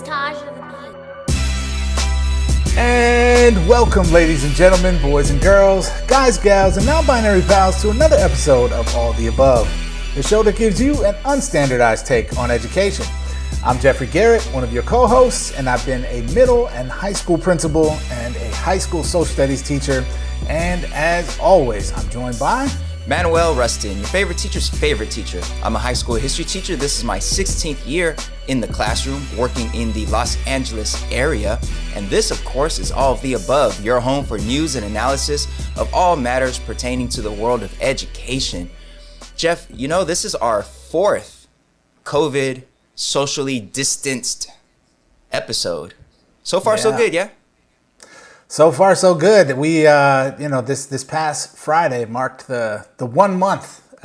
is Taj of the Beat. And welcome, ladies and gentlemen, boys and girls, guys, gals, and non-binary pals to another episode of All the Above, the show that gives you an unstandardized take on education. I'm Jeffrey Garrett, one of your co-hosts, and I've been a middle and high school principal and a high school social studies teacher. And as always, I'm joined by Manuel Rustin, your favorite teacher's favorite teacher. I'm a high school history teacher. This is my 16th year in the classroom, working in the Los Angeles area. And this, of course, is All of the Above, your home for news and analysis of all matters pertaining to the world of education. Jeff, you know, this is our fourth COVID socially distanced episode. So far, so good, yeah? So far, so good. We, this past Friday marked the 1 month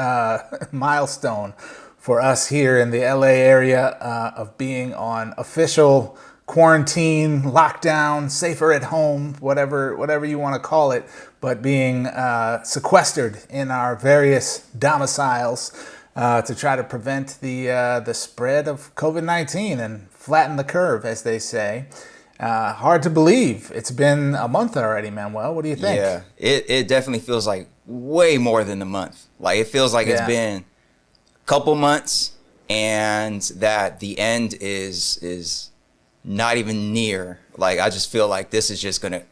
milestone for us here in the LA area of being on official quarantine, lockdown, safer at home, whatever you want to call it, but being sequestered in our various domiciles to try to prevent the spread of COVID-19 and flatten the curve, as they say. Hard to believe. It's been a month already, Manuel. What do you think? Yeah, it definitely feels like way more than a month. Like, it feels like it's been a couple months and that the end is not even near. Like, I just feel like this is just going to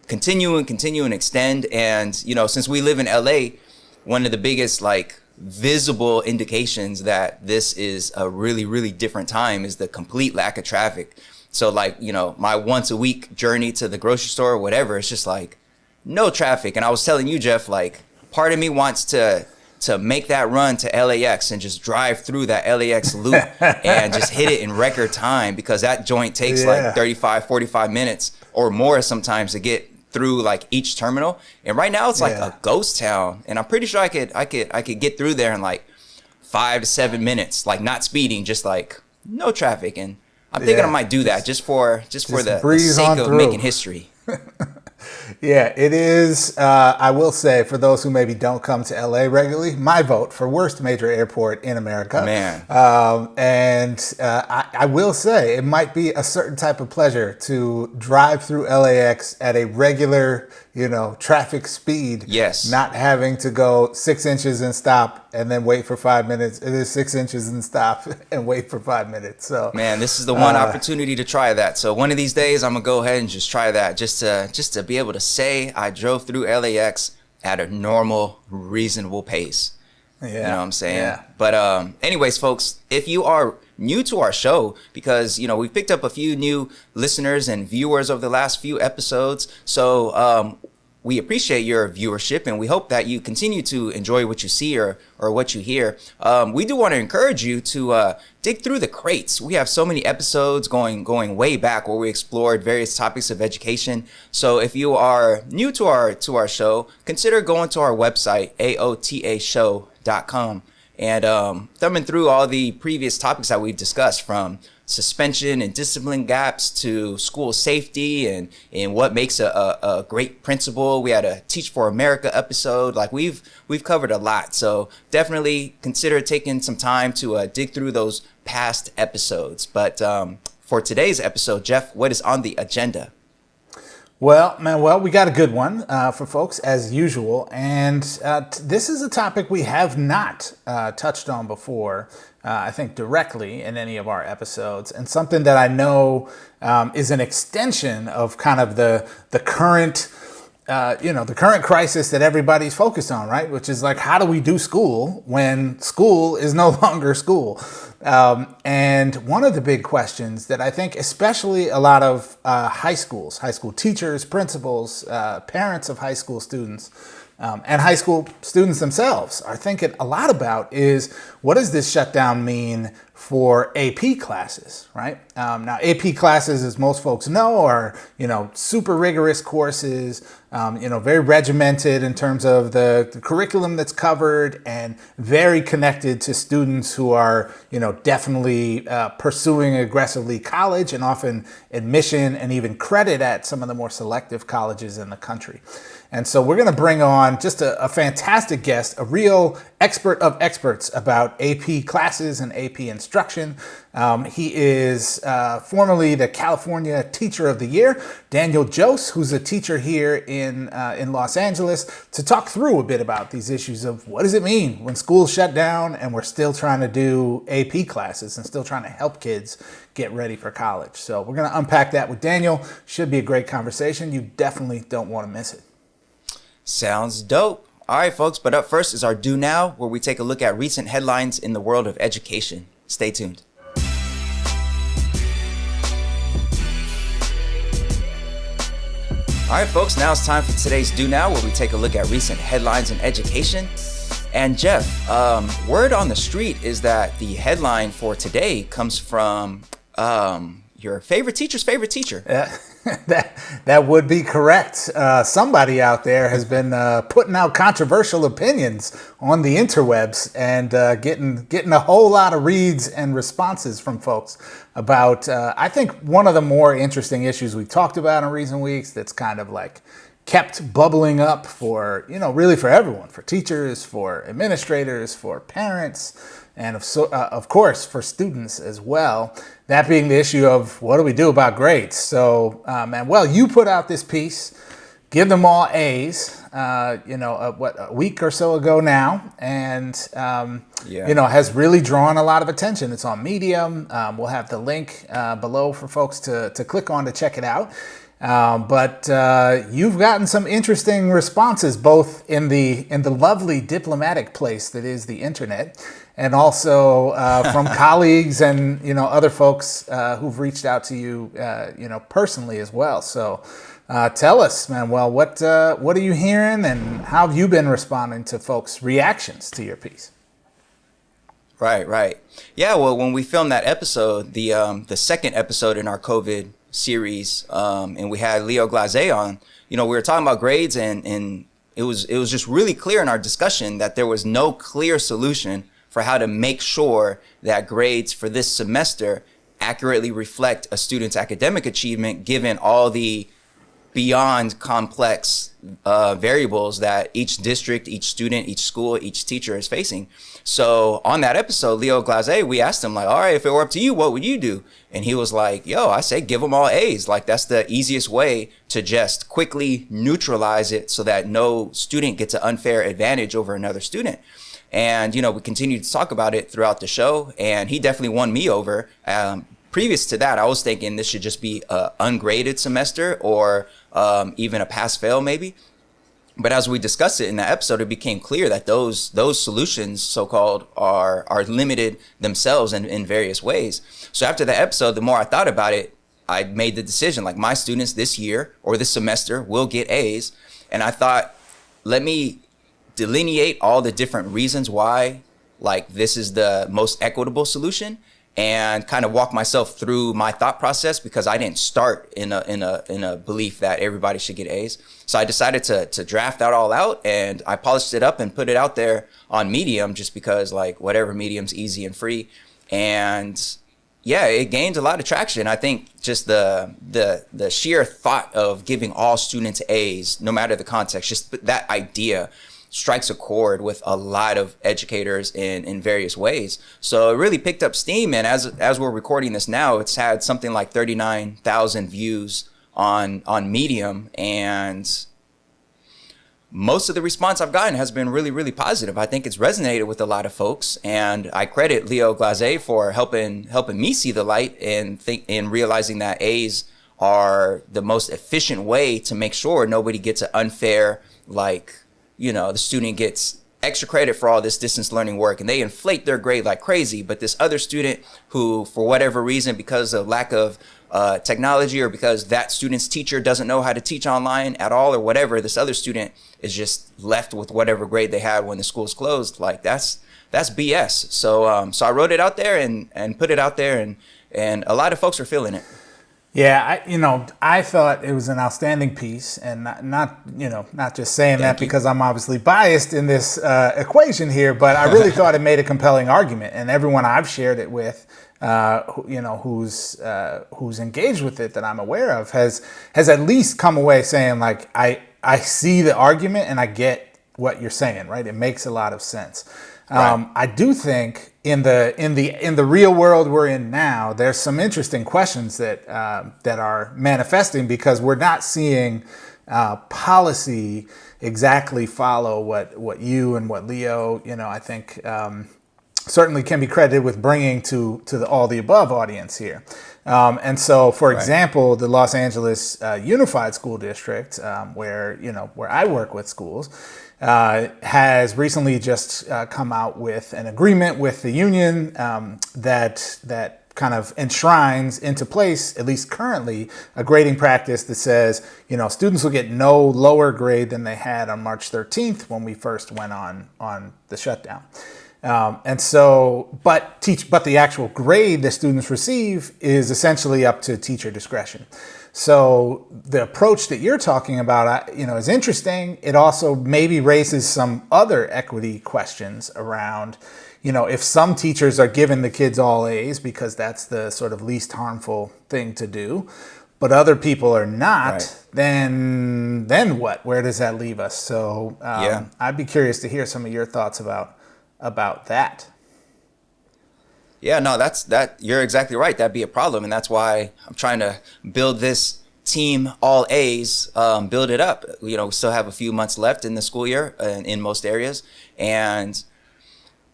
continue and extend. And, you know, since we live in LA, one of the biggest, like, visible indications that this is a really, really different time is the complete lack of traffic. So, like, you know, my once a week journey to the grocery store or whatever, it's just like no traffic. And I was telling you, Jeff, like, part of me wants to make that run to LAX and just drive through that LAX loop and just hit it in record time, because that joint takes like 35, 45 minutes or more sometimes to get through like each terminal. And right now it's like a ghost town. And I'm pretty sure I could get through there in like 5 to 7 minutes, like not speeding, just like no traffic. And I'm thinking I might do that just for the sake of making history. Yeah, it is. I will say, for those who maybe don't come to LA regularly, my vote for worst major airport in America. Man. I will say it might be a certain type of pleasure to drive through LAX at a regular, traffic speed. Yes. Not having to go 6 inches and stop and then wait for 5 minutes. It is 6 inches and stop and wait for 5 minutes. So, man, this is the one opportunity to try that. So one of these days, I'm gonna go ahead and just try that, just to be able to say I drove through LAX at a normal, reasonable pace. Yeah. You know what I'm saying? Yeah. But anyways, folks, if you are new to our show, because, we've picked up a few new listeners and viewers over the last few episodes. So we appreciate your viewership, and we hope that you continue to enjoy what you see or what you hear. We do want to encourage you to dig through the crates. We have so many episodes going way back where we explored various topics of education. So if you are new to our show, consider going to our website, aotashow.com, and thumbing through all the previous topics that we've discussed, from suspension and discipline gaps to school safety and what makes a great principal. We had a Teach for America episode. Like, we've covered a lot. So definitely consider taking some time to dig through those past episodes. But for today's episode, Jeff, what is on the agenda? Well, Manuel, we got a good one for folks, as usual. And this is a topic we have not touched on before, I think, directly in any of our episodes, and something that I know is an extension of kind of the current the current crisis that everybody's focused on, right? Which is like, how do we do school when school is no longer school? And one of the big questions that I think especially a lot of high school teachers, principals, parents of high school students, and high school students themselves are thinking a lot about is, what does this shutdown mean for AP classes, right? Now, AP classes, as most folks know, are, super rigorous courses, very regimented in terms of the curriculum that's covered, and very connected to students who are, definitely pursuing aggressively college and often admission and even credit at some of the more selective colleges in the country. And so we're going to bring on just a fantastic guest, a real expert of experts about AP classes and AP instruction. instruction. He is formerly the California Teacher of the Year. Daniel Jocz, who's a teacher here in Los Angeles, to talk through a bit about these issues of what does it mean when schools shut down and we're still trying to do AP classes and still trying to help kids get ready for college. So we're going to unpack that with Daniel. Should be a great conversation. You definitely don't want to miss it. Sounds dope. All right, folks, but up first is our Do Now, where we take a look at recent headlines in the world of education. Stay tuned. All right, folks, now it's time for today's Do Now, where we take a look at recent headlines in education. And Jeff, word on the street is that the headline for today comes from your favorite teacher's favorite teacher. That would be correct. Somebody out there has been putting out controversial opinions on the interwebs and getting a whole lot of reads and responses from folks about, I think, one of the more interesting issues we've talked about in recent weeks that's kind of like kept bubbling up for, really for everyone, for teachers, for administrators, for parents, and of course for students as well. That being the issue of what do we do about grades? So, you put out this piece, give them all A's, a week or so ago now, and has really drawn a lot of attention. It's on Medium. We'll have the link below for folks to click on to check it out. But you've gotten some interesting responses, both in the lovely diplomatic place that is the internet, and also from colleagues and other folks who've reached out to you personally as well. So tell us, Manuel, what are you hearing, and how have you been responding to folks' reactions to your piece? Right. Yeah. Well, when we filmed that episode, the second episode in our COVID series, and we had Leo Glaze on, we were talking about grades, and it was just really clear in our discussion that there was no clear solution for how to make sure that grades for this semester accurately reflect a student's academic achievement, given all the beyond complex variables that each district, each student, each school, each teacher is facing. So on that episode, Leo Glaze, we asked him, like, all right, if it were up to you, what would you do? And he was like, I say give them all A's. Like, that's the easiest way to just quickly neutralize it so that no student gets an unfair advantage over another student. And, we continued to talk about it throughout the show, and he definitely won me over. Previous to that, I was thinking this should just be an ungraded semester, or even a pass-fail maybe. But as we discussed it in that episode, it became clear that those solutions, so-called, are limited themselves in various ways. So after that episode, the more I thought about it, I made the decision, like, my students this year or this semester will get A's. And I thought, let me delineate all the different reasons why, like, this is the most equitable solution, and kind of walk myself through my thought process, because I didn't start in a belief that everybody should get A's. So I decided to draft that all out, and I polished it up and put it out there on Medium, just because, like, whatever, Medium's easy and free. And yeah, it gained a lot of traction. I think just the sheer thought of giving all students A's, no matter the context, just that idea strikes a chord with a lot of educators in various ways. So it really picked up steam, and as we're recording this now, it's had something like 39,000 views on Medium, and most of the response I've gotten has been really, really positive. I think it's resonated with a lot of folks, and I credit Leo Glaze for helping me see the light and realizing that A's are the most efficient way to make sure nobody gets an unfair, like, the student gets extra credit for all this distance learning work, and they inflate their grade like crazy. But this other student who, for whatever reason, because of lack of technology, or because that student's teacher doesn't know how to teach online at all, or whatever, this other student is just left with whatever grade they had when the school's closed. Like, that's BS. So I wrote it out there and put it out there, and a lot of folks are feeling it. Yeah, I thought it was an outstanding piece, and not just saying that because I'm obviously biased in this equation here, but I really thought it made a compelling argument, and everyone I've shared it with, who's engaged with it that I'm aware of, has at least come away saying, like, I see the argument and I get what you're saying, right? It makes a lot of sense. Right. I do think in the real world we're in now, there's some interesting questions that are manifesting because we're not seeing policy exactly follow what you and what Leo, I think certainly can be credited with bringing to the all the above audience here. And so, for Right. example, the Los Angeles Unified School District, where I work with schools, has recently just come out with an agreement with the union that kind of enshrines into place, at least currently, a grading practice that says, students will get no lower grade than they had on March 13th when we first went on the shutdown. And so, but the actual grade the students receive is essentially up to teacher discretion. So the approach that you're talking about, is interesting. It also maybe raises some other equity questions around, if some teachers are giving the kids all A's because that's the sort of least harmful thing to do, but other people are not, Right. then what? Where does that leave us? So Yeah. I'd be curious to hear some of your thoughts about that. Yeah, no, you're exactly right. That'd be a problem. And that's why I'm trying to build this team all A's, build it up. We still have a few months left in the school year in most areas. And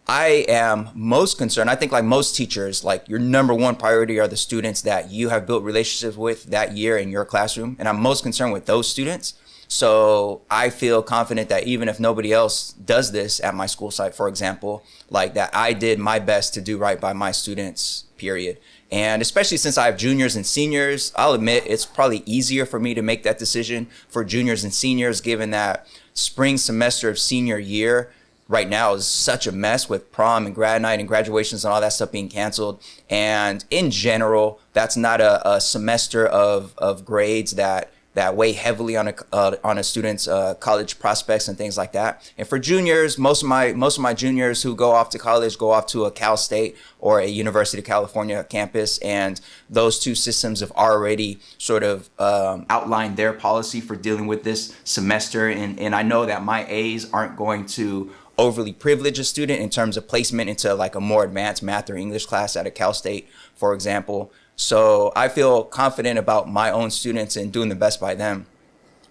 I am most concerned. I think like most teachers, like your number one priority are the students that you have built relationships with that year in your classroom. And I'm most concerned with those students. So I feel confident that even if nobody else does this at my school site, for example, like that I did my best to do right by my students, period. And especially since I have juniors and seniors, I'll admit it's probably easier for me to make that decision for juniors and seniors, given that spring semester of senior year right now is such a mess with prom and grad night and graduations and all that stuff being canceled. And in general, that's not a semester of grades that weigh heavily on a student's college prospects and things like that. And for juniors, most of my juniors who go off to college go off to a Cal State or a University of California campus, and those two systems have already sort of outlined their policy for dealing with this semester. And I know that my A's aren't going to overly privilege a student in terms of placement into like a more advanced math or English class at a Cal State, for example. So I feel confident about my own students and doing the best by them.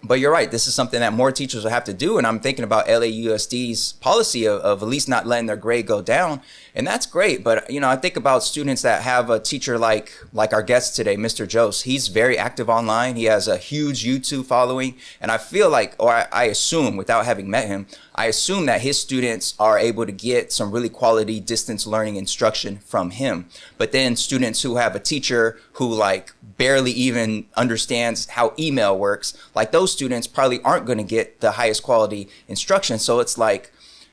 But you're right, this is something that more teachers will have to do. And I'm thinking about LAUSD's policy of at least not letting their grade go down. And that's great. But, I think about students that have a teacher like our guest today, Mr. Jocz. He's very active online. He has a huge YouTube following. And I feel like, or I assume, without having met him, I assume that his students are able to get some really quality distance learning instruction from him. But then students who have a teacher who like barely even understands how email works, like those students probably aren't going to get the highest quality instruction. So it's like,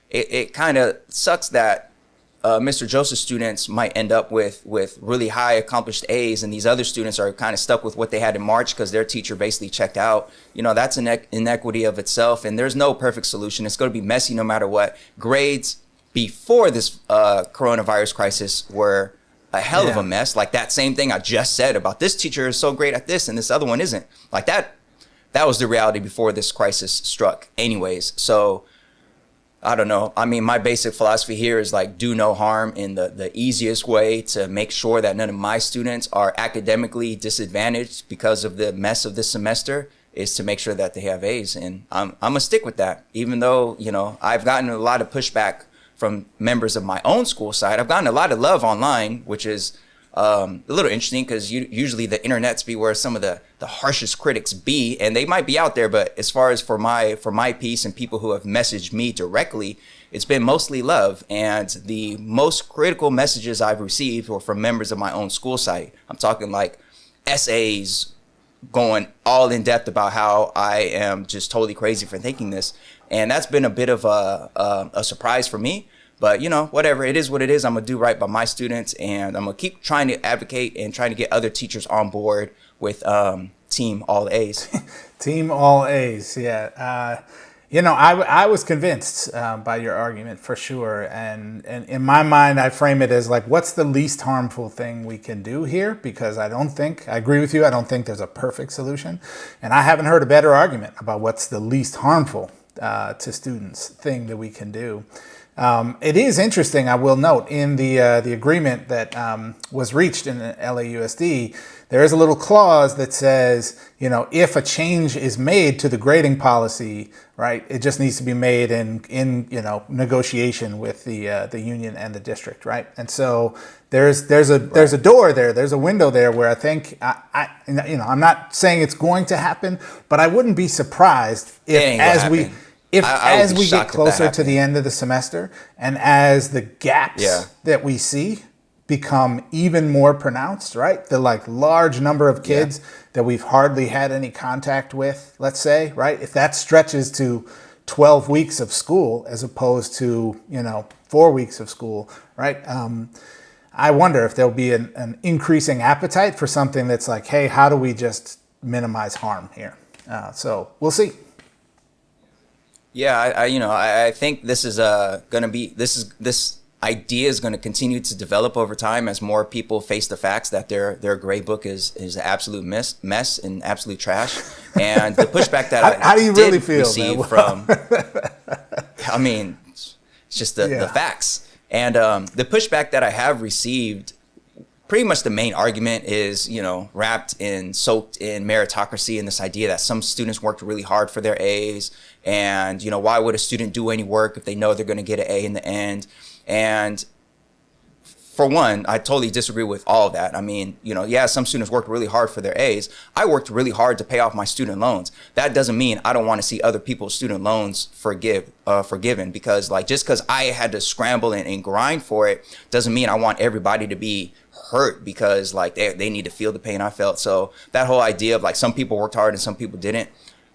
it kind of sucks that Mr. Joseph's students might end up with really high accomplished A's, and these other students are kind of stuck with what they had in March because their teacher basically checked out. That's an inequity of itself, and there's no perfect solution. It's going to be messy no matter what. Grades before this coronavirus crisis were a hell of a mess. Like that same thing I just said about this teacher is so great at this and this other one isn't. Like that was the reality before this crisis struck anyways. So I don't know. I mean, my basic philosophy here is like do no harm, in the easiest way to make sure that none of my students are academically disadvantaged because of the mess of this semester is to make sure that they have A's. And I'm gonna stick with that, even though, I've gotten a lot of pushback from members of my own school side. I've gotten a lot of love online, which is a little interesting because usually the internet's be where some of the harshest critics be, and they might be out there. But as far as for my piece and people who have messaged me directly, it's been mostly love. And the most critical messages I've received were from members of my own school site. I'm talking like essays going all in depth about how I am just totally crazy for thinking this. And that's been a bit of a surprise for me. But, whatever, it is what it is. I'm going to do right by my students, and I'm going to keep trying to advocate and trying to get other teachers on board with Team All A's. Team All A's, yeah. I was convinced by your argument for sure. And in my mind, I frame it as like, what's the least harmful thing we can do here? Because I agree with you. I don't think there's a perfect solution. And I haven't heard a better argument about what's the least harmful to students thing that we can do. It is interesting, I will note, in the agreement that was reached in the LAUSD, there is a little clause that says, if a change is made to the grading policy, right, it just needs to be made in negotiation with the union and the district, right? And so there's a door there, there's a window there where I think I'm not saying it's going to happen, but I wouldn't be surprised if as we get closer to the end of the semester and as the gaps that we see become even more pronounced, right? The large number of kids that we've hardly had any contact with, let's say, right? If that stretches to 12 weeks of school as opposed to, 4 weeks of school, right? I wonder if there'll be an increasing appetite for something that's like, hey, how do we just minimize harm here? So we'll see. Yeah, I think this is going to be this idea is going to continue to develop over time as more people face the facts that their grade book is an absolute mess and absolute trash. And the pushback that how do you really feel, receive from, I mean, it's just the facts. And the pushback that I have received, pretty much the main argument is, soaked in meritocracy and this idea that some students worked really hard for their A's. And, why would a student do any work if they know they're going to get an A in the end? And for one, I totally disagree with all of that. I mean, some students worked really hard for their A's. I worked really hard to pay off my student loans. That doesn't mean I don't want to see other people's student loans forgiven, because just because I had to scramble and grind for it doesn't mean I want everybody to be hurt because they need to feel the pain I felt. So that whole idea of some people worked hard and some people didn't,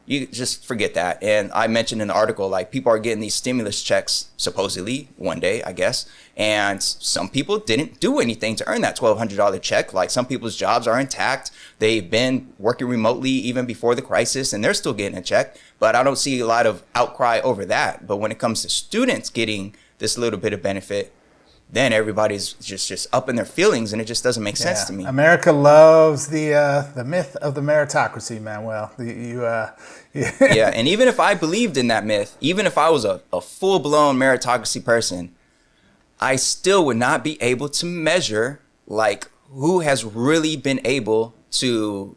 you just forget that. And I mentioned in the article, people are getting these stimulus checks supposedly one day, I guess. And some people didn't do anything to earn that $1,200 check. Some people's jobs are intact. They've been working remotely even before the crisis and they're still getting a check. But I don't see a lot of outcry over that. But when it comes to students getting this little bit of benefit, then everybody's just up in their feelings, and it just doesn't make sense to me. America loves the myth of the meritocracy, Manuel. Yeah, and even if I believed in that myth, even if I was a full-blown meritocracy person, I still would not be able to measure who has really been able to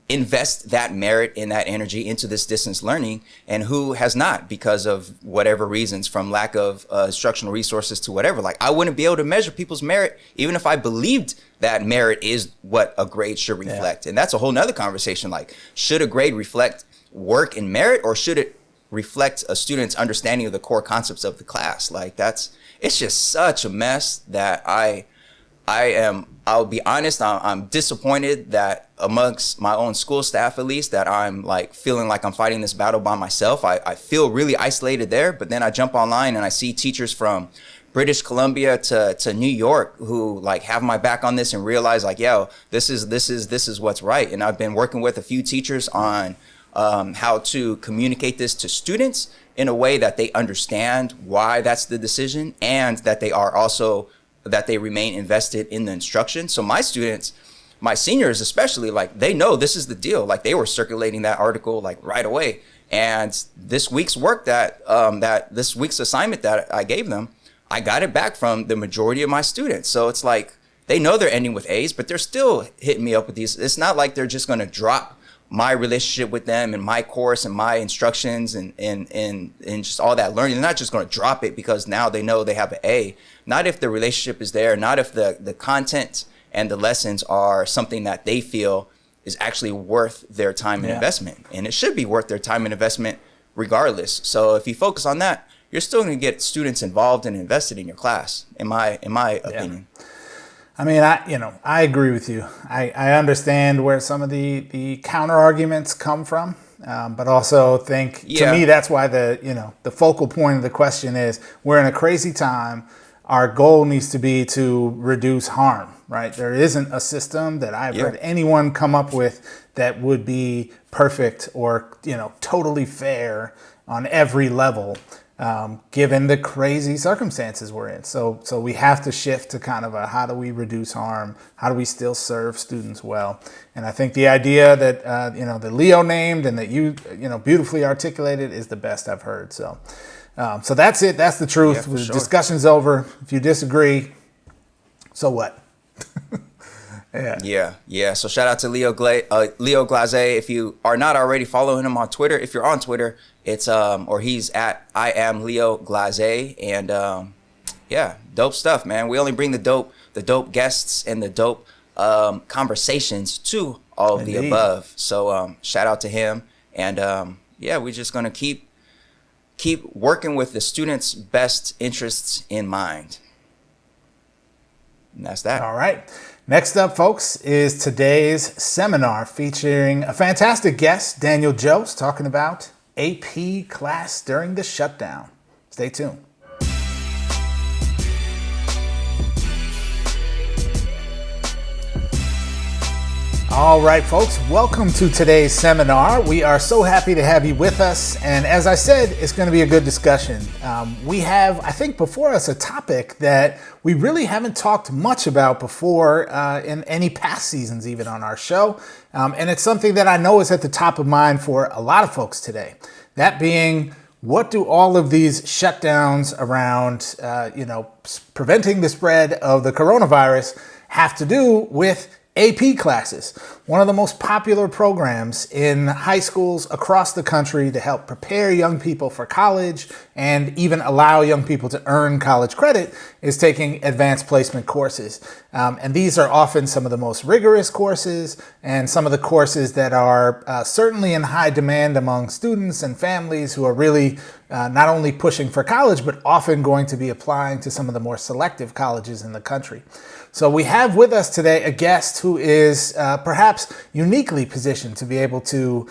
invest that merit and that energy into this distance learning and who has not because of whatever reasons, from lack of instructional resources to whatever. I wouldn't be able to measure people's merit even if I believed that merit is what a grade should reflect. And that's a whole nother conversation. Should a grade reflect work and merit, or should it reflect a student's understanding of the core concepts of the class? It's just such a mess that I'll be honest, I'm disappointed that amongst my own school staff, at least, that I'm feeling like I'm fighting this battle by myself. I feel really isolated there, but then I jump online and I see teachers from British Columbia to New York who have my back on this and realize this is what's right. And I've been working with a few teachers on how to communicate this to students in a way that they understand why that's the decision, and that they remain invested in the instruction. So my students, my seniors especially, they know this is the deal. They were circulating that article right away. And this week's work this week's assignment that I gave them, I got it back from the majority of my students. So it's they know they're ending with A's, but they're still hitting me up with these. It's not like they're just going to drop my relationship with them and my course and my instructions and just all that learning. They're not just going to drop it because now they know they have an A. Not if the relationship is there, not if the content and the lessons are something that they feel is actually worth their time and investment. And it should be worth their time and investment regardless. So if you focus on that, you're still going to get students involved and invested in your class, in my opinion. I mean, I agree with you. I understand where some of the counter arguments come from, but also think to me that's why the focal point of the question is we're in a crazy time. Our goal needs to be to reduce harm, right? There isn't a system that I've heard anyone come up with that would be perfect or totally fair on every level. Given the crazy circumstances we're in. So we have to shift to kind of a how do we reduce harm? How do we still serve students well? And I think the idea that, that Leo named and that you beautifully articulated is the best I've heard. So So that's it. That's the truth. Yeah, The sure. discussion's over. If you disagree, so what? Yeah. So shout out to Leo Glaze. If you are not already following him on Twitter, if you're on Twitter, it's or he's at I am Leo Glaze, and yeah, dope stuff, man. We only bring the dope guests and the dope conversations to all of the above. So shout out to him, and yeah, we're just gonna keep working with the students' best interests in mind. And that's that. All right. Next up, folks, is today's seminar featuring a fantastic guest, Daniel Jocz, talking about AP class during the shutdown. Stay tuned. All right, folks, welcome to today's seminar. We are so happy to have you with us. And as I said, it's going to be a good discussion. We have, I think, before us a topic that we really haven't talked much about before in any past seasons, even on our show. And it's something that I know is at the top of mind for a lot of folks today. That being, what do all of these shutdowns around, preventing the spread of the coronavirus have to do with AP classes, one of the most popular programs in high schools across the country to help prepare young people for college and even allow young people to earn college credit, is taking advanced placement courses. And these are often some of the most rigorous courses and some of the courses that are certainly in high demand among students and families who are really not only pushing for college, but often going to be applying to some of the more selective colleges in the country. So we have with us today a guest who is perhaps uniquely positioned to be able to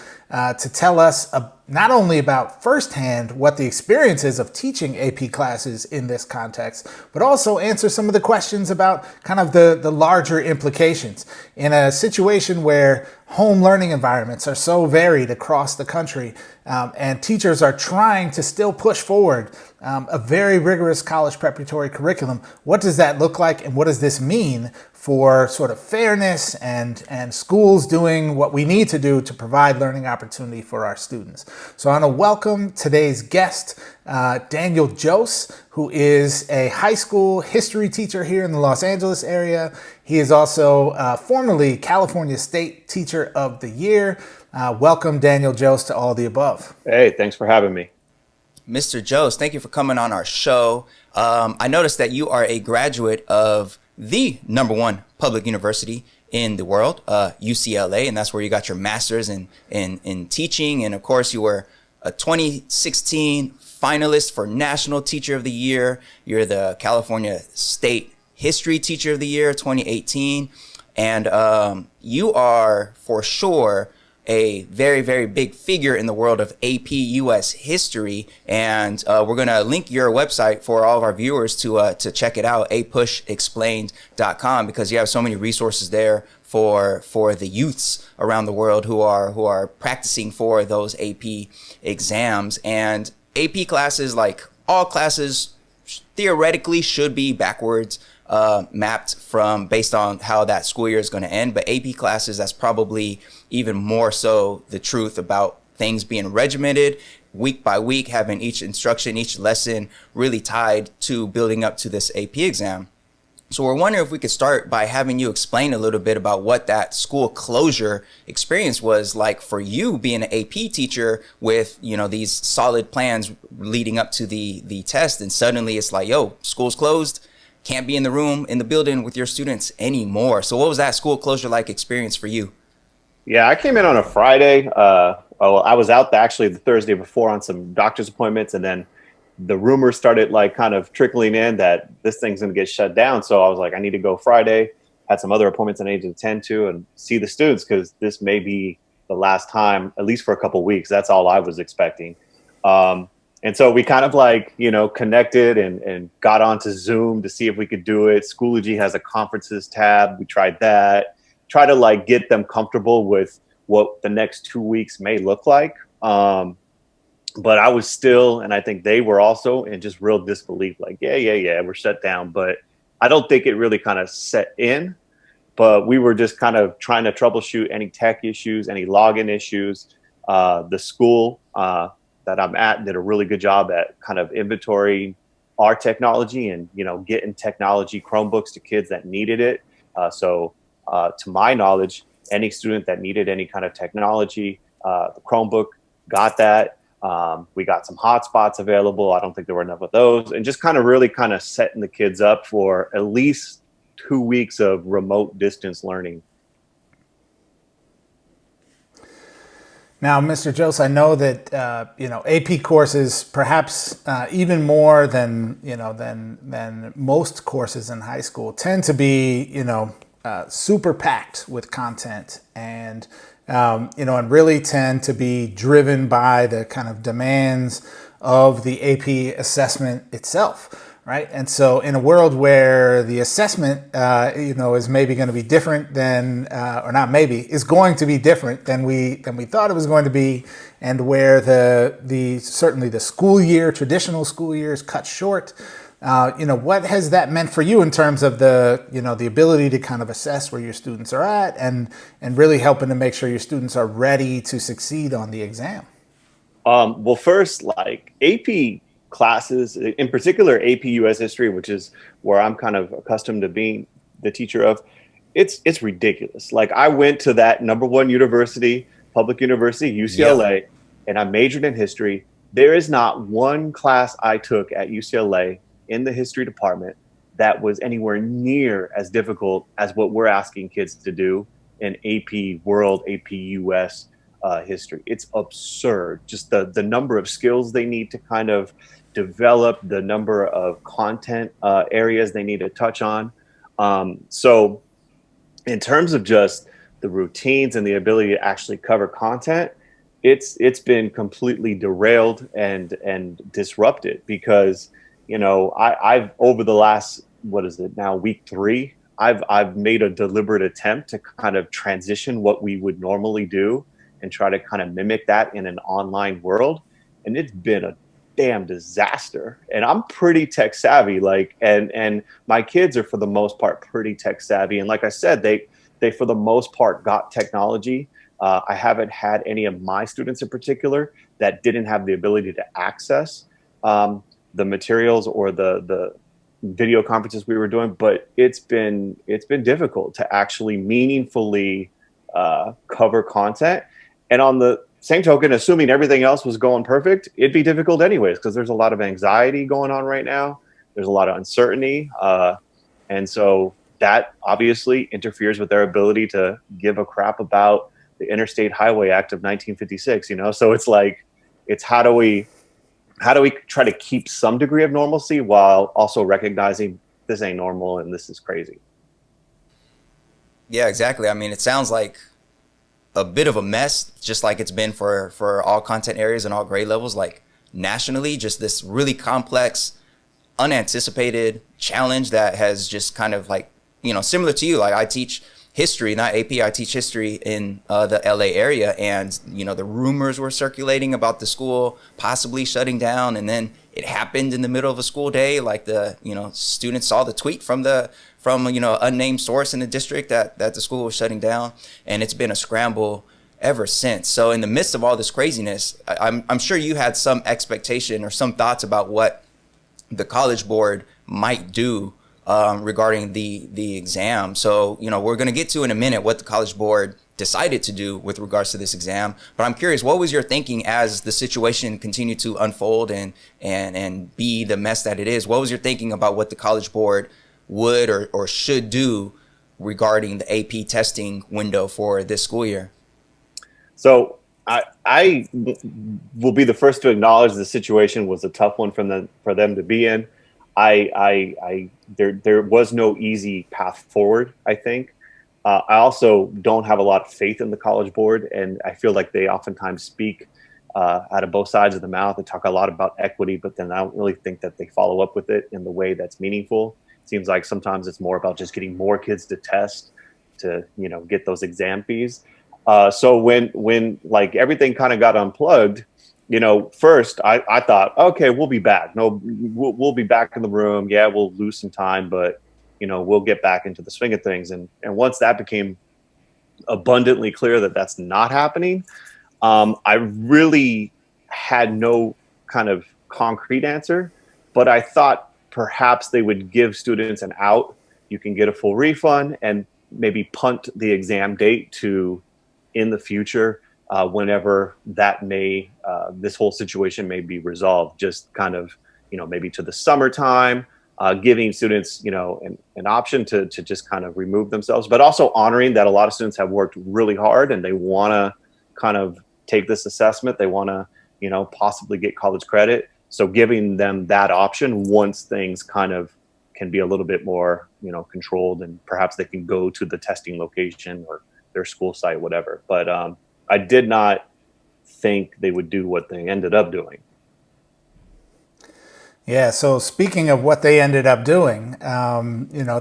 tell us not only about firsthand what the experience is of teaching AP classes in this context, but also answer some of the questions about kind of the larger implications. In a situation where home learning environments are so varied across the country, and teachers are trying to still push forward a very rigorous college preparatory curriculum, what does that look like, and what does this mean for sort of fairness and schools doing what we need to do to provide learning opportunity for our students? So I want to welcome today's guest, Daniel Jocz, who is a high school history teacher here in the Los Angeles area. He is also formerly California State Teacher of the Year. Welcome, Daniel Jocz, to All the Above. Hey, thanks for having me. Mr. Jocz, thank you for coming on our show. I noticed that you are a graduate of the #1 public university in the world, UCLA, and that's where you got your master's in teaching. And of course, you were a 2016 finalist for National Teacher of the Year. You're the California State History Teacher of the Year, 2018. And you are for sure a very, very big figure in the world of AP US history. And we're going to link your website for all of our viewers to check it out, apushexplained.com, because you have so many resources there for the youths around the world who are practicing for those AP exams. And AP classes, like all classes, theoretically should be backwards mapped from based on how that school year is going to end. But AP classes, that's probably even more so the truth about things being regimented week by week, having each instruction, each lesson really tied to building up to this AP exam. So we're wondering if we could start by having you explain a little bit about what that school closure experience was like for you, being an AP teacher with, these solid plans leading up to the test. And suddenly it's like, yo, school's closed. Can't be in the building with your students anymore. So what was that school closure like experience for you? Yeah, I came in on a Friday. I was out actually the Thursday before on some doctor's appointments, and then the rumors started kind of trickling in that this thing's going to get shut down. So I was like, I need to go Friday. Had some other appointments I needed to attend to and see the students, because this may be the last time, at least for a couple of weeks. That's all I was expecting. And so we kind of connected and got onto Zoom to see if we could do it. Schoology has a conferences tab. We tried that, try to get them comfortable with what the next 2 weeks may look like. But I was still, and I think they were also, in just real disbelief, yeah, we're shut down. But I don't think it really kind of set in. But we were just kind of trying to troubleshoot any tech issues, any login issues. The school that I'm at did a really good job at kind of inventorying our technology and, getting technology Chromebooks to kids that needed it. So to my knowledge, any student that needed any kind of technology, the Chromebook got that. We got some hotspots available. I don't think there were enough of those, and just really setting the kids up for at least 2 weeks of remote distance learning. Now, Mr. Jocz, I know that AP courses, perhaps even more than than most courses in high school, tend to be super packed with content, and and really tend to be driven by the kind of demands of the AP assessment itself. Right. And so in a world where the assessment, is maybe going to be different than, or not maybe, is going to be different than we thought it was going to be, and where certainly the school year, traditional school year, is cut short. What has that meant for you in terms of the ability to kind of assess where your students are at, and really helping to make sure your students are ready to succeed on the exam? Well, first, AP classes, in particular AP US history, which is where I'm kind of accustomed to being the teacher of, it's ridiculous. I went to that #1 university, public university, UCLA, and I majored in history. There is not one class I took at UCLA in the history department that was anywhere near as difficult as what we're asking kids to do in AP World, AP US history. It's absurd. Just the number of skills they need to kind of develop, the number of content areas they need to touch on. So in terms of just the routines and the ability to actually cover content, it's been completely derailed and disrupted, because I've over the last, what is it now, week 3, I've made a deliberate attempt to kind of transition what we would normally do and try to kind of mimic that in an online world, and it's been a damn disaster. And I'm pretty tech savvy, and my kids are for the most part pretty tech savvy, and like I said, they for the most part got technology. I haven't had any of my students in particular that didn't have the ability to access the materials or the video conferences we were doing, but it's been difficult to actually meaningfully cover content. And on the same token, assuming everything else was going perfect, it'd be difficult anyways, because there's a lot of anxiety going on right now. There's a lot of uncertainty. And so that obviously interferes with their ability to give a crap about the Interstate Highway Act of 1956, So it's how do we try to keep some degree of normalcy while also recognizing this ain't normal and this is crazy. Yeah, exactly. I mean, it sounds like a bit of a mess, just like it's been for all content areas and all grade levels, nationally, just this really complex, unanticipated challenge that has just kind of similar to you. I teach history, not AP. I teach history in the LA area, and the rumors were circulating about the school possibly shutting down, and then it happened in the middle of a school day. Students saw the tweet from unnamed source in the district that the school was shutting down, and it's been a scramble ever since. So in the midst of all this craziness, I'm sure you had some expectation or some thoughts about what the College Board might do regarding the exam. So, we're going to get to in a minute what the College Board decided to do with regards to this exam. But I'm curious, what was your thinking as the situation continued to unfold and be the mess that it is? What was your thinking about what the College Board would or should do regarding the AP testing window for this school year? So I will be the first to acknowledge the situation was a tough one for them to be in. There was no easy path forward, I think. I also don't have a lot of faith in the College Board, and I feel like they oftentimes speak out of both sides of the mouth. They talk a lot about equity, but then I don't really think that they follow up with it in the way that's meaningful. It seems like sometimes it's more about just getting more kids to test to, get those exam fees. So when everything kind of got unplugged, first I thought, okay, we'll be back. No, we'll be back in the room. Yeah, we'll lose some time, but we'll get back into the swing of things. And once that became abundantly clear that that's not happening, I really had no kind of concrete answer, but I thought perhaps they would give students an out. You can get a full refund and maybe punt the exam date to in the future, whenever that may, this whole situation may be resolved, just kind of, maybe to the summertime, giving students, an option to just kind of remove themselves, but also honoring that a lot of students have worked really hard and they want to kind of take this assessment. They want to, possibly get college credit. So giving them that option once things kind of can be a little bit more, controlled, and perhaps they can go to the testing location or their school site, whatever. But I did not think they would do what they ended up doing. Yeah. So speaking of what they ended up doing,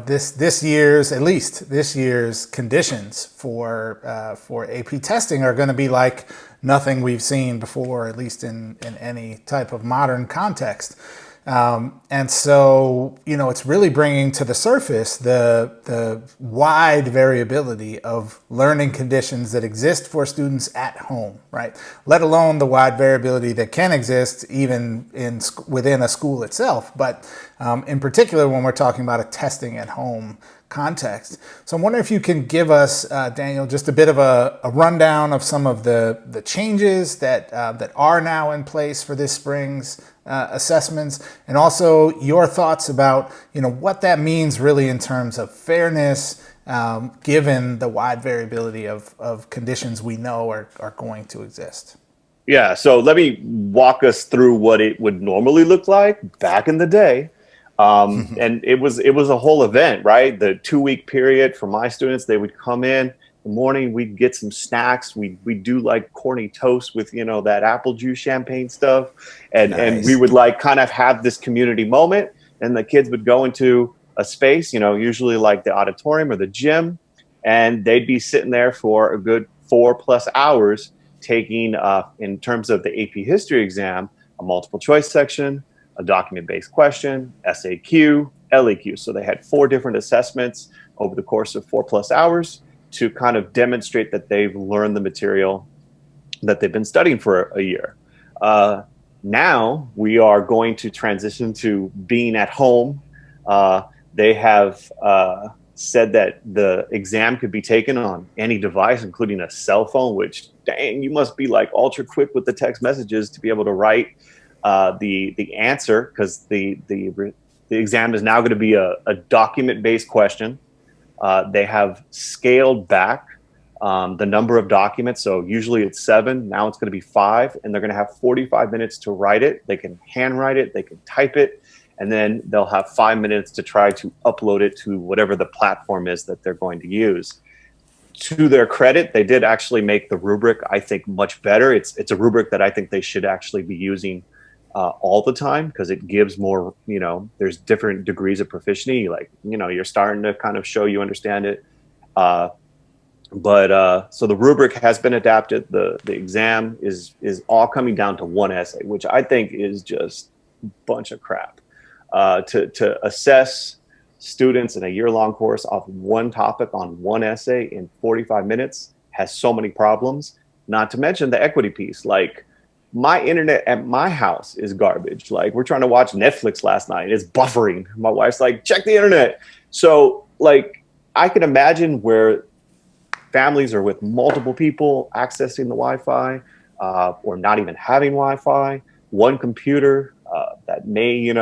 this year's conditions for AP testing are going to be like nothing we've seen before, at least in any type of modern context. And so, it's really bringing to the surface the wide variability of learning conditions that exist for students at home, right? Let alone the wide variability that can exist even within a school itself. But in particular, when we're talking about a testing at home context. So I'm wondering if you can give us, Daniel, just a bit of a rundown of some of the changes that are now in place for this spring's assessments, and also your thoughts about what that means really in terms of fairness, given the wide variability of conditions we know are going to exist. Yeah, so let me walk us through what it would normally look like back in the day. And it was a whole event, right? The 2-week period for my students, they would come in the morning, we'd get some snacks. We'd do like corny toast with, that apple juice champagne stuff. And, Nice. and we would like kind of have this community moment, and the kids would go into a space, usually like the auditorium or the gym, and they'd be sitting there for a good 4+ hours taking, in terms of the AP history exam, a multiple choice section, a document-based question, SAQ, LAQ. So they had 4 different assessments over the course of 4+ hours to kind of demonstrate that they've learned the material that they've been studying for a year. Now we are going to transition to being at home. They have said that the exam could be taken on any device, including a cell phone, which, dang, you must be like ultra quick with the text messages to be able to write the answer, because the exam is now going to be a document-based question. They have scaled back the number of documents. So usually it's 7, now it's going to be 5, and they're going to have 45 minutes to write it. They can handwrite it, they can type it, and then they'll have 5 minutes to try to upload it to whatever the platform is that they're going to use. To their credit, they did actually make the rubric, I think, much better. It's a rubric that I think they should actually be using all the time, because it gives more, there's different degrees of proficiency. Like, you're starting to kind of show you understand it. So the rubric has been adapted. The exam is all coming down to one essay, which I think is just a bunch of crap. To assess students in a year-long course off one topic on one essay in 45 minutes has so many problems, not to mention the equity piece. Like, my internet at my house is garbage. Like, we're trying to watch Netflix last night. It's buffering. My wife's like, check the internet. So, like, I can imagine where families are with multiple people accessing the Wi-Fi, or not even having Wi-Fi, one computer that may,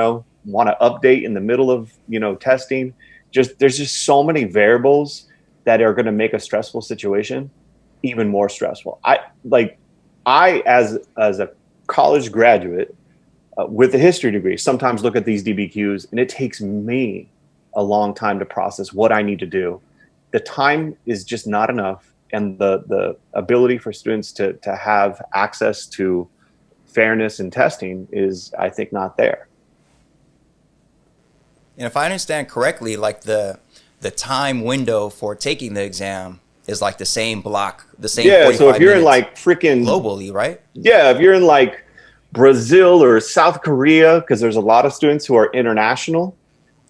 want to update in the middle of, testing. There's just so many variables that are going to make a stressful situation even more stressful. I, as a college graduate with a history degree, sometimes look at these DBQs, and it takes me a long time to process what I need to do. The time is just not enough, and the ability for students to have access to fairness in testing is, I think, not there. And if I understand correctly, like the time window for taking the exam is like the same block, the same. Yeah, so if you're in like freaking globally, right? Yeah, if you're in like Brazil or South Korea, because there's a lot of students who are international,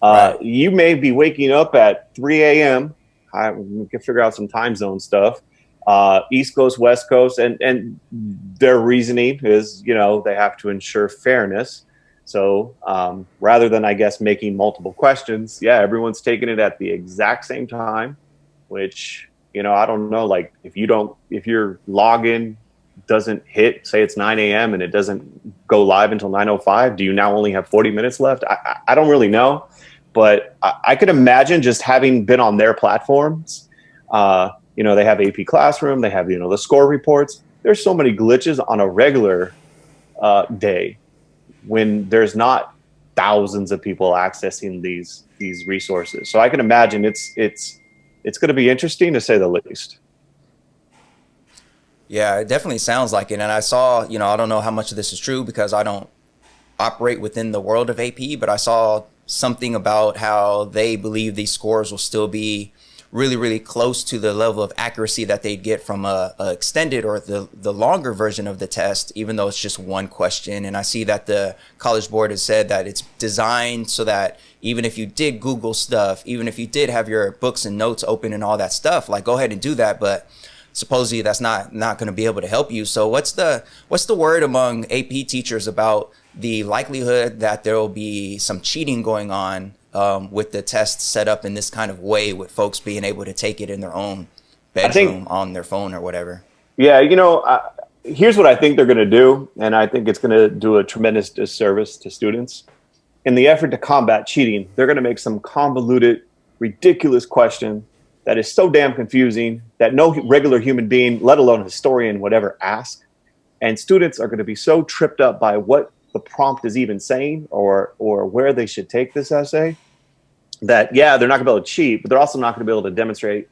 right. You may be waking up at 3 a.m. We can figure out some time zone stuff, East Coast, West Coast, and their reasoning is, they have to ensure fairness. So rather than, I guess, making multiple questions, everyone's taking it at the exact same time, which, I don't know, like if your login doesn't hit, say it's 9 a.m. and it doesn't go live until 9:05, do you now only have 40 minutes left? I don't really know, but I could imagine, just having been on their platforms, they have AP Classroom, they have, the score reports. There's so many glitches on a regular day when there's not thousands of people accessing these resources. So I can imagine it's going to be interesting, to say the least. Yeah, it definitely sounds like it. And I saw, I don't know how much of this is true because I don't operate within the world of AP, but I saw something about how they believe these scores will still be really, really close to the level of accuracy that they'd get from a extended or the longer version of the test, even though it's just one question. And I see that the College Board has said that it's designed so that even if you did Google stuff, even if you did have your books and notes open and all that stuff, like, go ahead and do that. But supposedly that's not going to be able to help you. So what's the word among AP teachers about the likelihood that there will be some cheating going on with the test set up in this kind of way, with folks being able to take it in their own bedroom on their phone or whatever? Yeah, here's what I think they're going to do, and I think it's going to do a tremendous disservice to students. In the effort to combat cheating, they're going to make some convoluted, ridiculous question that is so damn confusing that no regular human being, let alone a historian, would ever ask. And students are going to be so tripped up by what the prompt is even saying, or where they should take this essay, that, they're not going to be able to cheat, but they're also not going to be able to demonstrate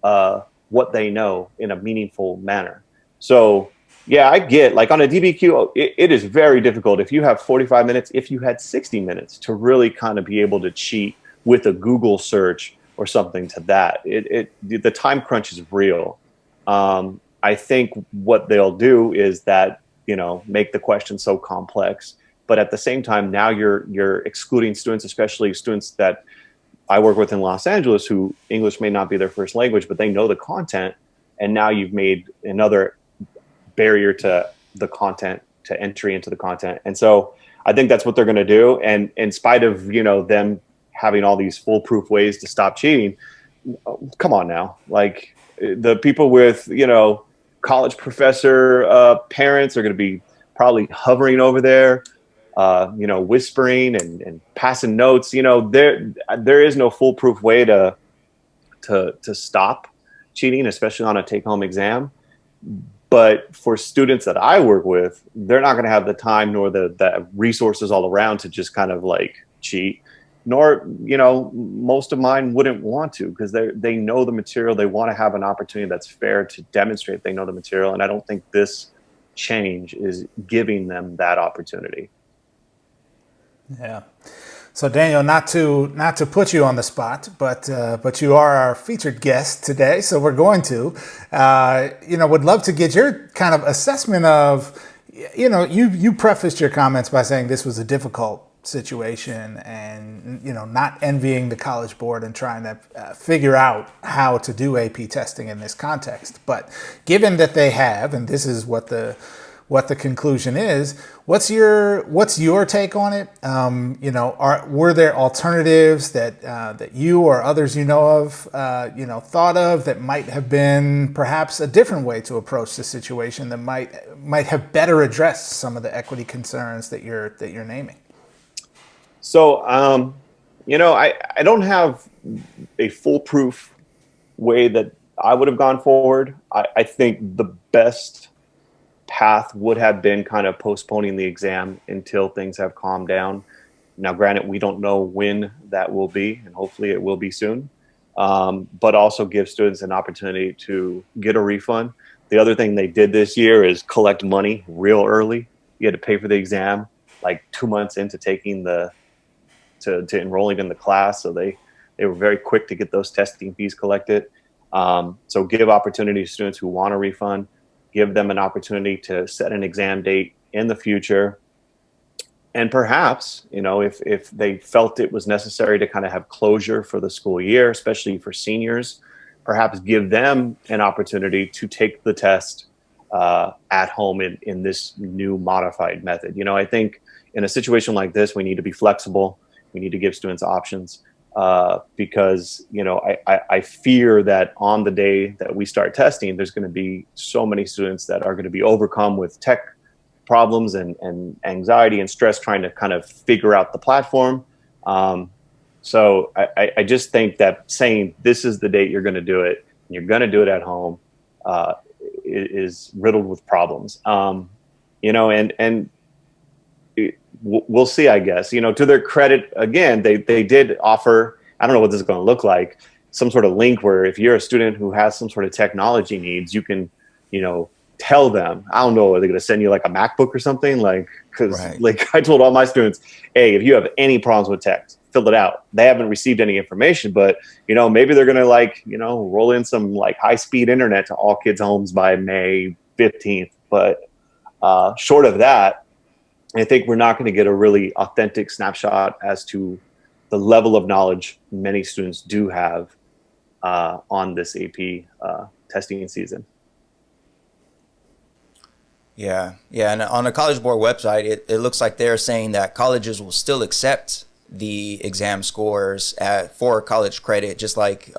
what they know in a meaningful manner. So, I get, like, on a DBQ, it is very difficult if you have 45 minutes, if you had 60 minutes, to really kind of be able to cheat with a Google search or something to that. The time crunch is real. I think what they'll do is that, make the question so complex, but at the same time, now you're excluding students, especially students that I work with in Los Angeles, who English may not be their first language, but they know the content. And now you've made another barrier to the content, to entry into the content. And so I think that's what they're going to do. And in spite of, them having all these foolproof ways to stop cheating, come on now. Like, the people with, college professor parents are going to be probably hovering over there, whispering and passing notes. There is no foolproof way to stop cheating, especially on a take-home exam. But for students that I work with, they're not going to have the time nor the resources all around to just kind of like cheat. Nor, most of mine wouldn't want to, because they know the material. They want to have an opportunity that's fair to demonstrate they know the material. And I don't think this change is giving them that opportunity. Yeah. So Daniel, not to put you on the spot, but you are our featured guest today, so we're going to, would love to get your kind of assessment of, you prefaced your comments by saying this was a difficult situation and, not envying the College Board and trying to figure out how to do AP testing in this context. But given that they have, and this is what the conclusion is, what's your take on it? Were there alternatives that you or others of, thought of that might have been perhaps a different way to approach the situation that might have better addressed some of the equity concerns that you're naming? So, I don't have a foolproof way that I would have gone forward. I think the best path would have been kind of postponing the exam until things have calmed down. Now, granted, we don't know when that will be, and hopefully it will be soon, but also give students an opportunity to get a refund. The other thing they did this year is collect money real early. You had to pay for the exam like 2 months into taking to enrolling in the class. So they were very quick to get those testing fees collected. So give opportunity to students who want a refund, give them an opportunity to set an exam date in the future. And perhaps, if they felt it was necessary to kind of have closure for the school year, especially for seniors, perhaps give them an opportunity to take the test at home in this new modified method. You know, I think in a situation like this, we need to be flexible. We need to give students options because, you know, I fear that on the day that we start testing, there's going to be so many students that are going to be overcome with tech problems and anxiety and stress trying to kind of figure out the platform. So I just think that saying this is the date you're going to do it, and you're going to do it at home, is riddled with problems. You know, and we'll see, I guess. You know, to their credit, again, they did offer, I don't know what this is going to look like, some sort of link where if you're a student who has some sort of technology needs, you can, you know, tell them. I don't know, are they going to send you like a MacBook or something? Like, because like I told all my students, hey, if you have any problems with tech, fill it out. They haven't received any information, but, you know, maybe they're going to, like, you know, roll in some like high-speed internet to all kids' homes by May 15th. But short of that, I think we're not going to get a really authentic snapshot as to the level of knowledge many students do have on this AP testing season. Yeah. And on the College Board website, it looks like they're saying that colleges will still accept the exam scores for college credit, just like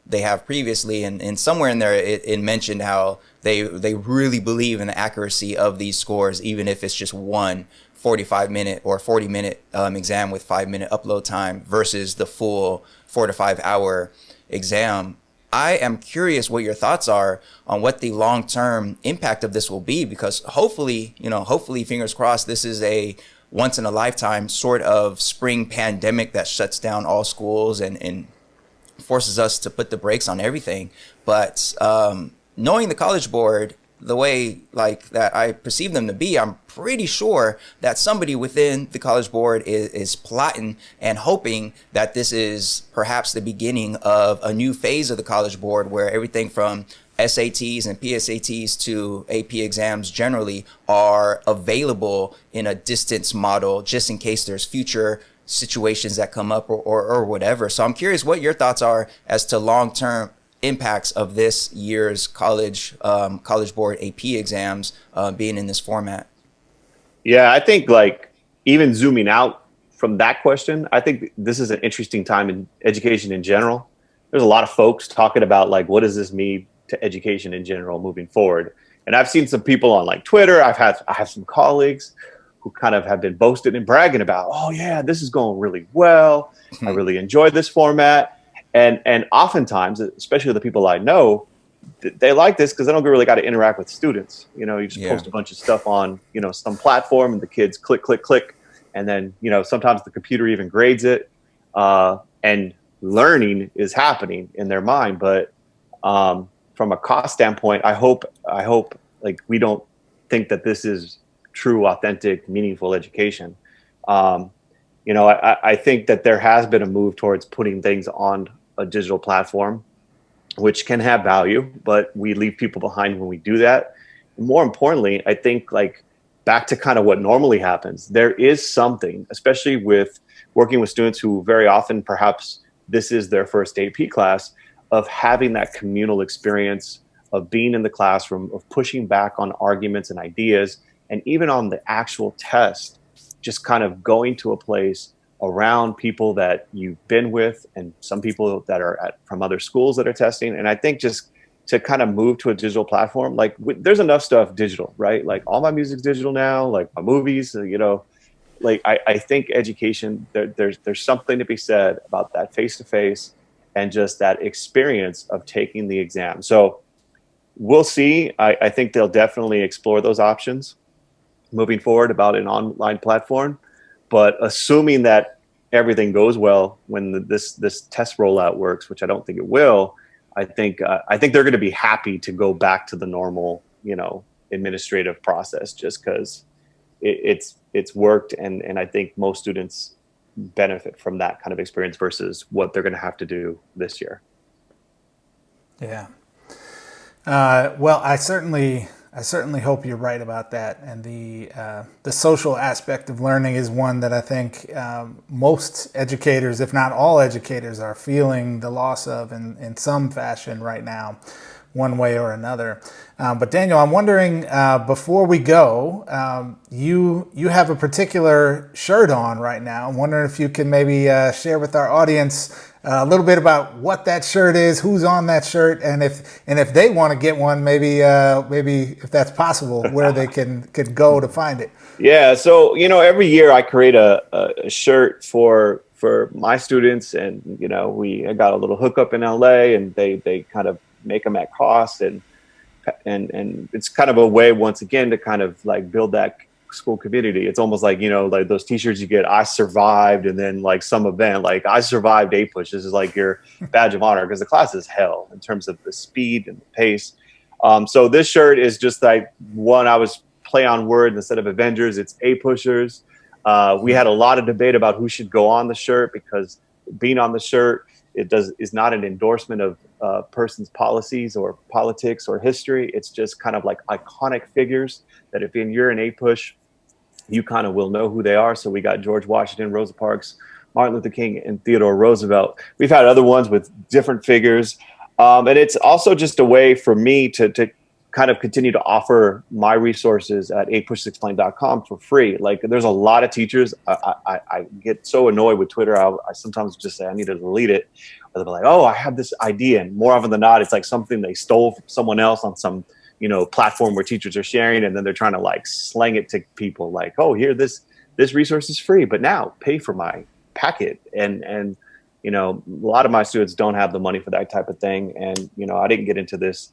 they have previously. And somewhere in there, it mentioned how they really believe in the accuracy of these scores, even if it's just one 45-minute or 40-minute exam with 5-minute upload time versus the full 4 to 5 hour exam. I am curious what your thoughts are on what the long-term impact of this will be, because hopefully, fingers crossed, this is a once in a lifetime sort of spring pandemic that shuts down all schools and forces us to put the brakes on everything. But knowing the College Board the way like that I perceive them to be, I'm pretty sure that somebody within the College Board is plotting and hoping that this is perhaps the beginning of a new phase of the College Board where everything from SATs and PSATs to AP exams generally are available in a distance model, just in case there's future situations that come up or whatever. So I'm curious what your thoughts are as to long-term impacts of this year's College Board AP exams being in this format. Yeah, I think like even zooming out from that question, I think this is an interesting time in education in general. There's a lot of folks talking about like, what does this mean to education in general moving forward? And I've seen some people on like Twitter. I have some colleagues who kind of have been boasting and bragging about, oh yeah, this is going really well. I really enjoy this format. And oftentimes, especially the people I know, they like this because they don't really got to interact with students. You know, you just post a bunch of stuff on, you know, some platform and the kids click, click, click. And then, you know, sometimes the computer even grades it and learning is happening in their mind. But from a cost standpoint, I hope like we don't think that this is true, authentic, meaningful education. You know, I think that there has been a move towards putting things on a digital platform, which can have value, but we leave people behind when we do that. More importantly, I think like back to kind of what normally happens, there is something, especially with working with students who very often, perhaps this is their first AP class, of having that communal experience of being in the classroom, of pushing back on arguments and ideas, and even on the actual test, just kind of going to a place around people that you've been with and some people that are from other schools that are testing. And I think just to kind of move to a digital platform, like there's enough stuff digital, right? Like all my music's digital now, like my movies, you know, like I think education, there's something to be said about that face-to-face and just that experience of taking the exam. So we'll see. I think they'll definitely explore those options moving forward about an online platform. But assuming that everything goes well when this test rollout works, which I don't think it will, I think they're going to be happy to go back to the normal, you know, administrative process just because it's worked, and I think most students benefit from that kind of experience versus what they're going to have to do this year. Yeah. Well, I certainly I certainly hope you're right about that. And the social aspect of learning is one that I think most educators, if not all educators, are feeling the loss of in some fashion right now, one way or another. But Daniel, I'm wondering, before we go, you have a particular shirt on right now. I'm wondering if you can maybe share with our audience a little bit about what that shirt is, who's on that shirt, and if they want to get one, maybe if that's possible, where they could go to find it. Yeah, so every year I create a shirt for my students, and I got a little hookup in LA, and they kind of make them at cost, and it's kind of a way once again to kind of like build that school community. It's almost like like those t-shirts you get, I survived, and then like some event like I survived APUSH. This is like your badge of honor, because the class is hell in terms of the speed and the pace. So this shirt is just like one, I was play on words, instead of Avengers it's APUSHers. We had a lot of debate about who should go on the shirt, because being on the shirt is not an endorsement of person's policies or politics or history. It's just kind of like iconic figures that if you're in APUSH, you kind of will know who they are. So we got George Washington, Rosa Parks, Martin Luther King, and Theodore Roosevelt. We've had other ones with different figures. And it's also just a way for me to kind of continue to offer my resources at apushexplained.com for free. Like, there's a lot of teachers. I get so annoyed with Twitter. I sometimes just say I need to delete it. Or they'll be like, oh, I have this idea. And more often than not, it's like something they stole from someone else on some platform where teachers are sharing, and then they're trying to like slang it to people like, oh, here, this resource is free, but now pay for my packet. And a lot of my students don't have the money for that type of thing. And I didn't get into this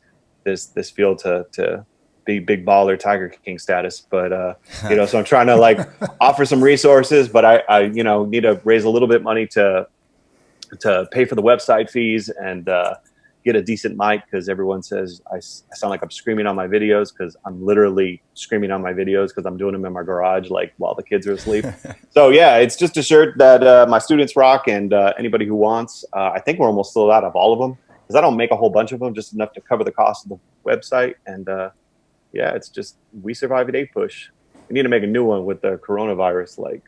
field to be big baller Tiger King status, but so I'm trying to like offer some resources, but I need to raise a little bit money to pay for the website fees and get a decent mic, because everyone says I sound like I'm screaming on my videos, because I'm literally screaming on my videos because I'm doing them in my garage, like while the kids are asleep. So yeah, it's just a shirt that my students rock, and anybody who wants. I think we're almost sold out of all of them, because I don't make a whole bunch of them, just enough to cover the cost of the website. And yeah, it's just, we survived at APUSH. We need to make a new one with the coronavirus, like.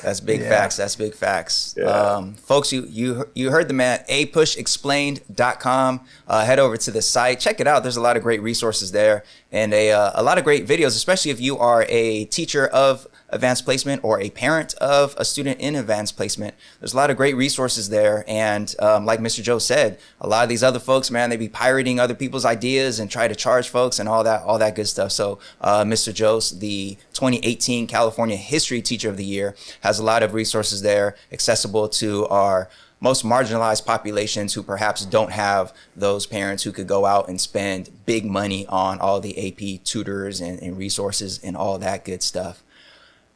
That's big facts. That's big facts. Yeah. Folks, you heard the man, apushexplained.com. Head over to the site. Check it out. There's a lot of great resources there, and a lot of great videos, especially if you are a teacher of advanced placement or a parent of a student in advanced placement. There's a lot of great resources there. And like Mr. Joe said, a lot of these other folks, man, they be pirating other people's ideas and try to charge folks and all that good stuff. So Mr. Jocz, the 2018 California History Teacher of the Year, has a lot of resources there accessible to our most marginalized populations who perhaps don't have those parents who could go out and spend big money on all the AP tutors and resources and all that good stuff.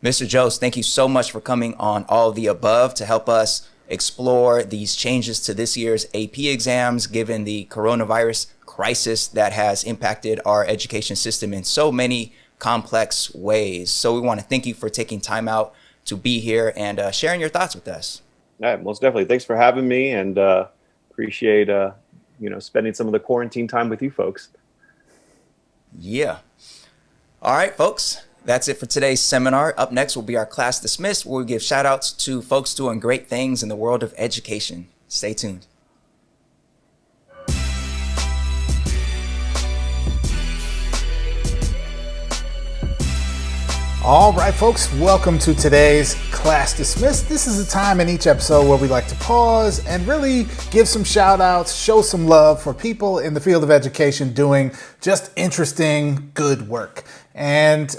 Mr. Jocz, thank you so much for coming on All of the Above to help us explore these changes to this year's AP exams, given the coronavirus crisis that has impacted our education system in so many complex ways. So we want to thank you for taking time out to be here and sharing your thoughts with us. Yeah, most definitely. Thanks for having me, and appreciate spending some of the quarantine time with you folks. Yeah. All right, folks. That's it for today's seminar. Up next will be our class dismissed, where we give shout outs to folks doing great things in the world of education. Stay tuned. All right, folks, welcome to today's Class Dismissed. This is a time in each episode where we like to pause and really give some shout outs, show some love for people in the field of education doing just interesting, good work. And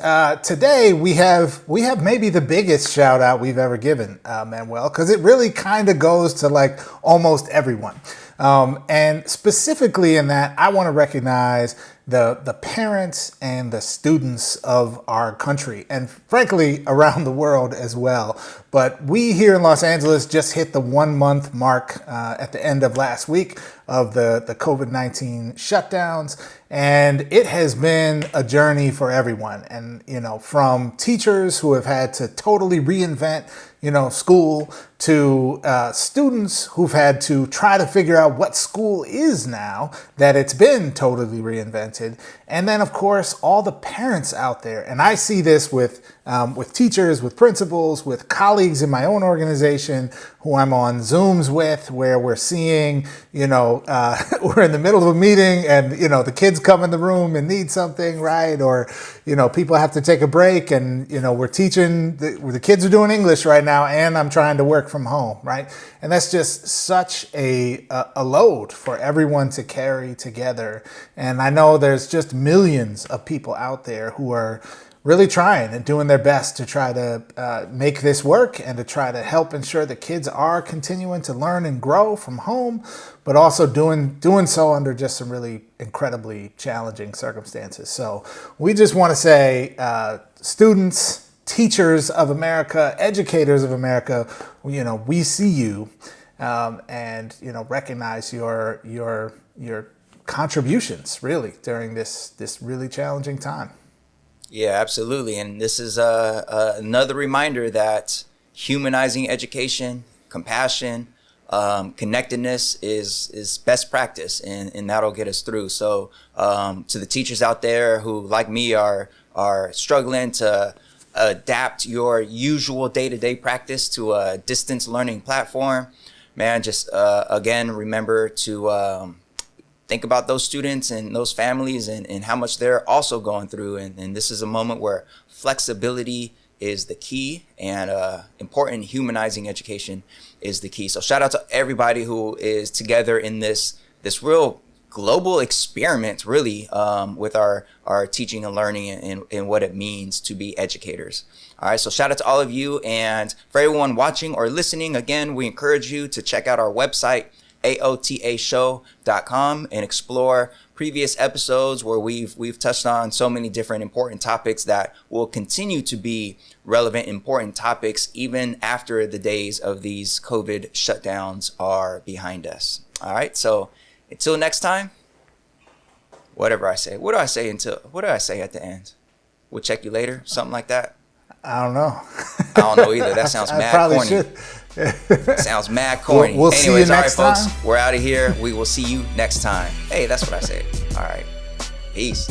today we have maybe the biggest shout out we've ever given, Manuel, because it really kind of goes to like almost everyone. And specifically in that, I want to recognize the parents and the students of our country, and frankly around the world as well. But we here in Los Angeles just hit the 1 month mark at the end of last week of the COVID-19 shutdowns. And it has been a journey for everyone. And, from teachers who have had to totally reinvent, school, to students who've had to try to figure out what school is now that it's been totally reinvented. And then, of course, all the parents out there. And I see this with teachers, with principals, with colleagues in my own organization who I'm on Zooms with, where we're seeing, we're in the middle of a meeting and, the kids come in the room and need something, right? Or, people have to take a break and, we're teaching, the kids are doing English right now and I'm trying to work from home, right? And that's just such a load for everyone to carry together. And I know there's just millions of people out there who are really trying and doing their best to try to make this work and to try to help ensure that kids are continuing to learn and grow from home, but also doing so under just some really incredibly challenging circumstances. So we just want to say, students, teachers of America, educators of America, we see you, and recognize your contributions really during this really challenging time. Yeah, absolutely. And this is another reminder that humanizing education, compassion, connectedness is best practice, and that'll get us through. So to the teachers out there who, like me, are struggling to adapt your usual day-to-day practice to a distance learning platform, man, just again, remember to think about those students and those families and how much they're also going through. And this is a moment where flexibility is the key, and important humanizing education is the key. So shout out to everybody who is together in this real global experiment, really, with our teaching and learning and what it means to be educators. All right, so shout out to all of you. And for everyone watching or listening, again, we encourage you to check out our website, aotashow.com, and explore previous episodes where we've touched on so many different important topics that will continue to be relevant, important topics even after the days of these COVID shutdowns are behind us. All right, so until next time, whatever I say. What do I say at the end? We'll check you later, something like that. I don't know. I don't know either. That sounds mad corny. Should. Sounds mad corny. We'll see you next all right, time. folks. We're out of here. We will see you next time. Hey, that's what I said. All right. Peace.